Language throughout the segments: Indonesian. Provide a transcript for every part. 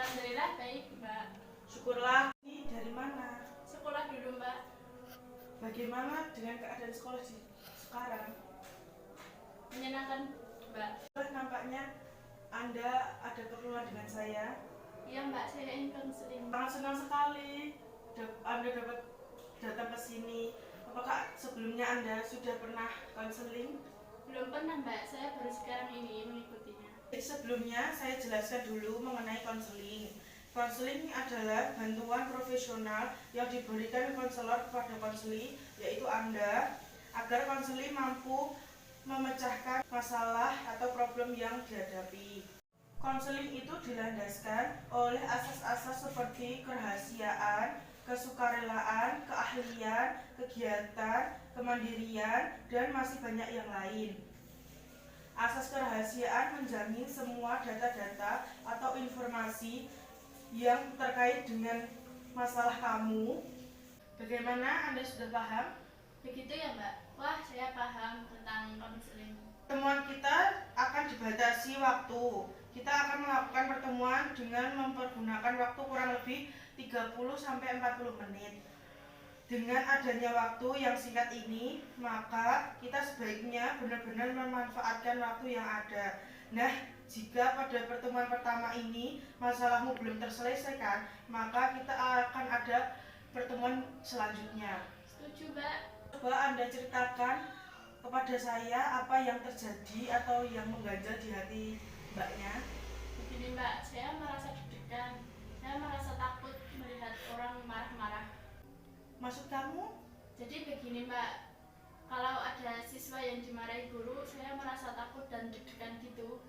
Alhamdulillah baik, Mbak. Syukurlah. Ini dari mana? Sekolah dulu, Mbak. Bagaimana dengan keadaan sekolah sekarang? Menyenangkan, Mbak. Nampaknya Anda ada keperluan dengan saya. Iya, Mbak, saya ingin konseling. Sangat senang sekali Anda dapat datang ke sini. Apakah sebelumnya Anda sudah pernah konseling? Belum pernah, Mbak. Saya baru sekarang ini mengikutinya. Sebelumnya saya jelaskan dulu mengenai konseling. Konseling adalah bantuan profesional yang diberikan konselor kepada konseli, yaitu Anda, agar konseli mampu memecahkan masalah atau problem yang dihadapi. Konseling itu dilandaskan oleh asas-asas seperti kerahasiaan, kesukarelaan, keahlian, kegiatan, kemandirian, dan masih banyak yang lain. Asas kerahasiaan menjamin semua data-data atau informasi yang terkait dengan masalah kamu. Bagaimana, Anda sudah paham? Begitu ya, Mbak? Wah, saya paham tentang konseling. Pertemuan kita akan dibatasi waktu. Kita akan melakukan pertemuan dengan mempergunakan waktu kurang lebih 30-40 menit. Dengan adanya waktu yang singkat ini, maka kita sebaiknya benar-benar memanfaatkan waktu yang ada. Nah, jika pada pertemuan pertama ini masalahmu belum terselesaikan, maka kita akan ada pertemuan selanjutnya. Setuju, Mbak. Coba Anda ceritakan kepada saya apa yang terjadi atau yang mengganjal di hati Mbaknya. Begini, Mbak, saya merasa deg-degan. Saya merasa takut melihat orang marah-marah. Maksud kamu? Jadi begini, Mbak, kalau ada siswa yang dimarahi guru, saya merasa takut dan deg-degan gitu.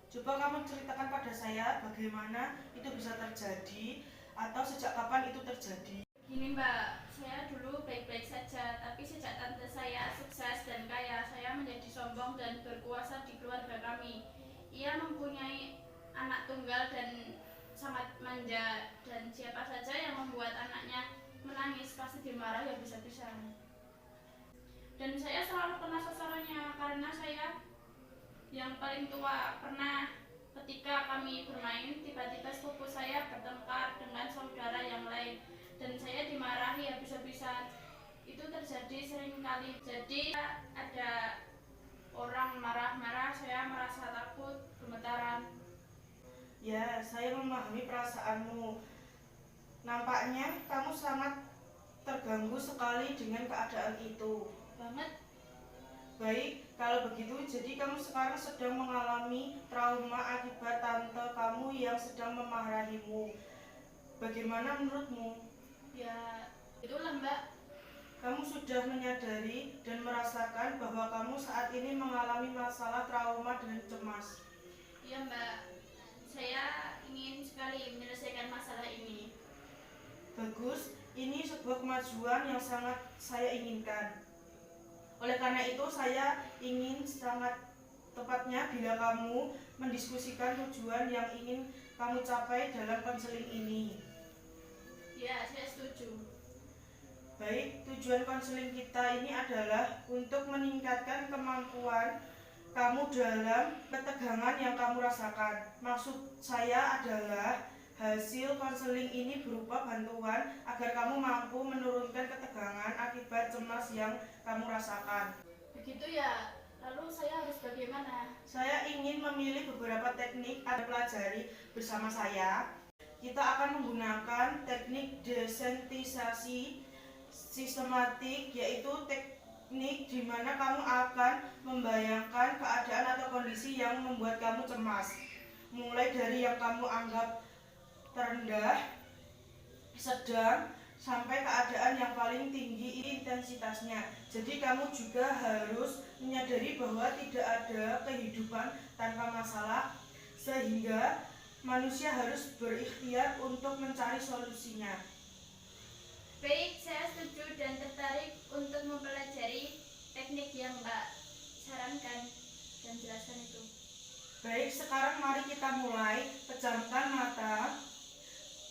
Coba kamu ceritakan pada saya bagaimana itu bisa terjadi atau sejak kapan itu terjadi. Gini, Mbak, saya dulu baik-baik saja, tapi sejak tante saya sukses dan kaya, saya menjadi sombong dan berkuasa di keluarga kami. Ia mempunyai anak tunggal dan sangat manja, dan siapa saja yang membuat anaknya menangis pasti dimarahi habis-habisan. Dan saya selalu kena sasarannya karena saya yang paling tua. Pernah ketika kami bermain, tiba-tiba sepupu saya bertengkar dengan saudara yang lain dan saya dimarahi habis-habisan. Itu terjadi sering kali. Jadi ada orang marah-marah, saya merasa takut, gemetaran. Ya, saya memahami perasaanmu. Nampaknya kamu sangat terganggu sekali dengan keadaan itu. Banget. Baik, kalau begitu jadi kamu sekarang sedang mengalami trauma akibat tante kamu yang sedang memarahimu. Bagaimana menurutmu? Ya, itulah, Mbak. Kamu sudah menyadari dan merasakan bahwa kamu saat ini mengalami masalah trauma dan cemas. Iya, Mbak. Saya ingin sekali menyelesaikan masalah ini. Bagus, ini sebuah kemajuan yang sangat saya inginkan. Oleh karena itu, saya ingin sangat tepatnya bila kamu mendiskusikan tujuan yang ingin kamu capai dalam konseling ini. Ya, saya setuju. Baik, tujuan konseling kita ini adalah untuk meningkatkan kemampuan kamu dalam ketegangan yang kamu rasakan. Maksud saya adalah hasil konseling ini berupa bantuan agar kamu mampu menurunkan ketegangan akibat cemas yang kamu rasakan. Begitu ya. Lalu saya harus bagaimana? Saya ingin memilih beberapa teknik Anda pelajari bersama saya. Kita akan menggunakan teknik desensitisasi sistematik, yaitu teknik di mana kamu akan membayangkan keadaan atau kondisi yang membuat kamu cemas. Mulai dari yang kamu anggap terendah, sedang, sampai keadaan yang paling tinggi intensitasnya. Jadi kamu juga harus menyadari bahwa tidak ada kehidupan tanpa masalah, sehingga manusia harus berikhtiar untuk mencari solusinya. Baik, saya setuju dan tertarik untuk mempelajari teknik yang Mbak sarankan dan jelaskan itu. Baik, sekarang mari kita mulai. Pejamkan mata,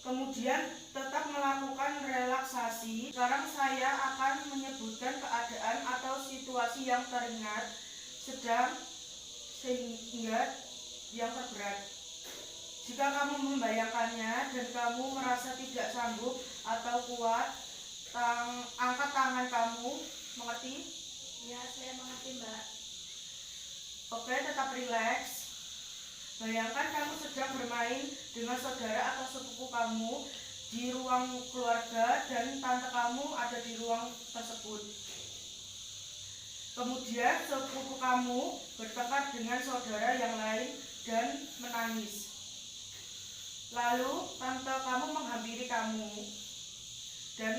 kemudian tetap melakukan relaksasi. Sekarang saya akan menyebutkan keadaan atau situasi yang teringat, sedang, sehingga yang terberat. Jika kamu membayangkannya dan kamu merasa tidak sanggup atau kuat, angkat tangan kamu. Mengerti? Ya, saya mengerti, Mbak. Oke, tetap rileks. Bayangkan kamu sedang bermain dengan saudara atau sepupu kamu di ruang keluarga dan tante kamu ada di ruang tersebut. Kemudian sepupu kamu bertengkar dengan saudara yang lain dan menangis. Lalu tante kamu menghampiri kamu dan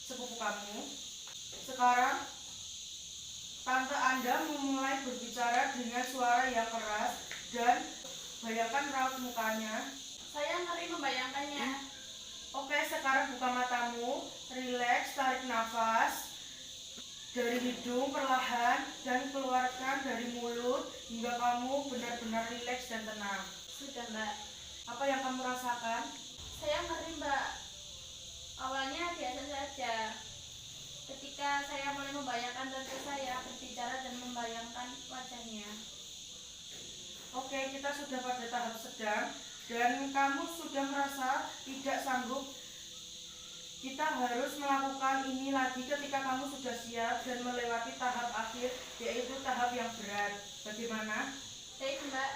sepupu kamu. Sekarang tante Anda memulai berbicara dengan suara yang keras dan bayangkan raut mukanya. Saya ngeri membayangkannya. Oke, sekarang buka matamu, rileks, tarik nafas dari hidung perlahan dan keluarkan dari mulut hingga kamu benar-benar rileks dan tenang. Sudah, Mbak. Apa yang kamu rasakan? Saya ngeri, Mbak. Awalnya biasa saja. Ketika saya mulai membayangkan tante saya berbicara dan membayangkan wajahnya. Oke, kita sudah pada tahap sedang dan kamu sudah merasa tidak sanggup. Kita harus melakukan ini lagi ketika kamu sudah siap dan melewati tahap akhir, yaitu tahap yang berat. Bagaimana? Baik, Mbak.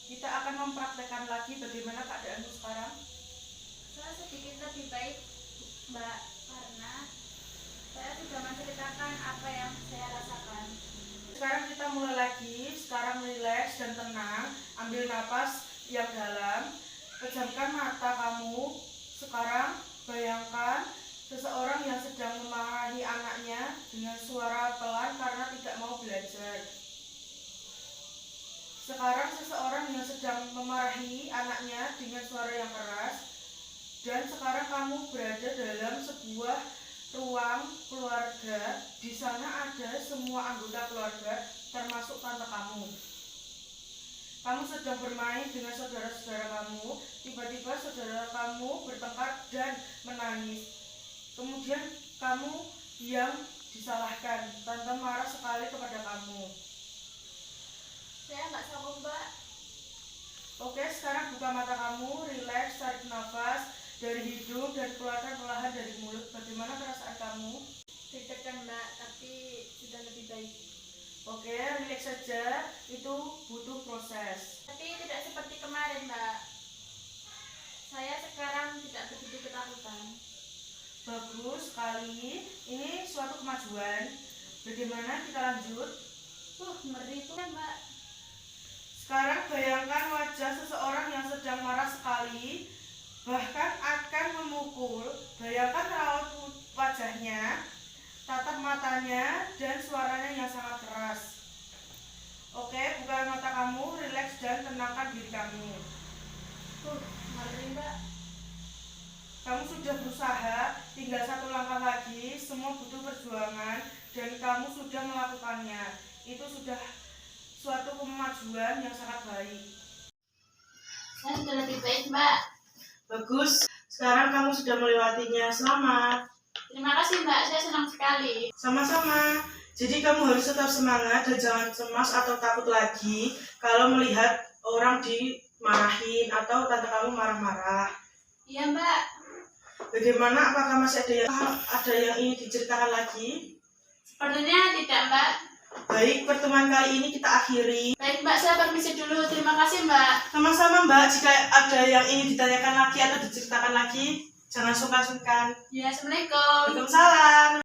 Kita akan mempraktekkan lagi bagaimana keadaanmu sekarang. Saya sedikit lebih baik, Mbak, karena saya sudah menceritakan apa yang saya rasakan. Sekarang kita mulai lagi. Sekarang rileks dan tenang. Ambil napas yang dalam. Pejamkan mata kamu. Sekarang bayangkan seseorang yang sedang memarahi anaknya dengan suara pelan karena tidak mau belajar. Sekarang seseorang yang sedang memarahi anaknya dengan suara yang keras. Dan sekarang kamu berada dalam sebuah ruang keluarga. Di sana ada semua anggota keluarga termasuk tante kamu. Kamu sedang bermain dengan saudara-saudara kamu. Tiba-tiba saudara kamu bertengkar dan menangis. Kemudian kamu yang disalahkan. Tante marah sekali kepada kamu. Saya nggak sanggup, Mbak. Oke, sekarang buka mata kamu, rileks, tarik nafas dari hidung dan keluarkan perlahan dari mulut. Bagaimana perasaan kamu? Deg-degan, Mbak, tapi sudah lebih baik. Oke, rileks saja. Itu butuh proses. Tapi tidak seperti kemarin, Mbak. Saya sekarang tidak begitu ketakutan. Bagus sekali. Ini suatu kemajuan. Bagaimana kita lanjut? Ngeri tuh, Mbak. Sekarang bayangkan wajah seseorang yang sedang marah sekali, bahkan akan memukul. Bayangkan raut wajahnya, tatap matanya, dan suaranya yang sangat keras. Oke, buka mata kamu, rileks dan tenangkan diri kamu. Ngeri, Mbak. Kamu sudah berusaha, tinggal satu langkah lagi, semua butuh perjuangan, dan kamu sudah melakukannya. Itu sudah suatu kemajuan yang sangat baik. Saya sudah lebih baik, Mbak. Bagus, sekarang kamu sudah melewatinya. Selamat. Terima kasih, Mbak. Saya senang sekali. Sama-sama. Jadi kamu harus tetap semangat dan jangan cemas atau takut lagi kalau melihat orang dimarahin atau tante kamu marah-marah. Iya, Mbak. Bagaimana? Apakah masih ada yang ingin diceritakan lagi? Sepertinya tidak, Mbak. Baik, pertemuan kali ini kita akhiri. Baik, Mbak. Saya permisi dulu. Terima kasih, Mbak. Sama-sama, Mbak. Jika ada yang ingin ditanyakan lagi atau diceritakan lagi, jangan sungkan-sungkan. Ya, Assalamualaikum. Waalaikumsalam.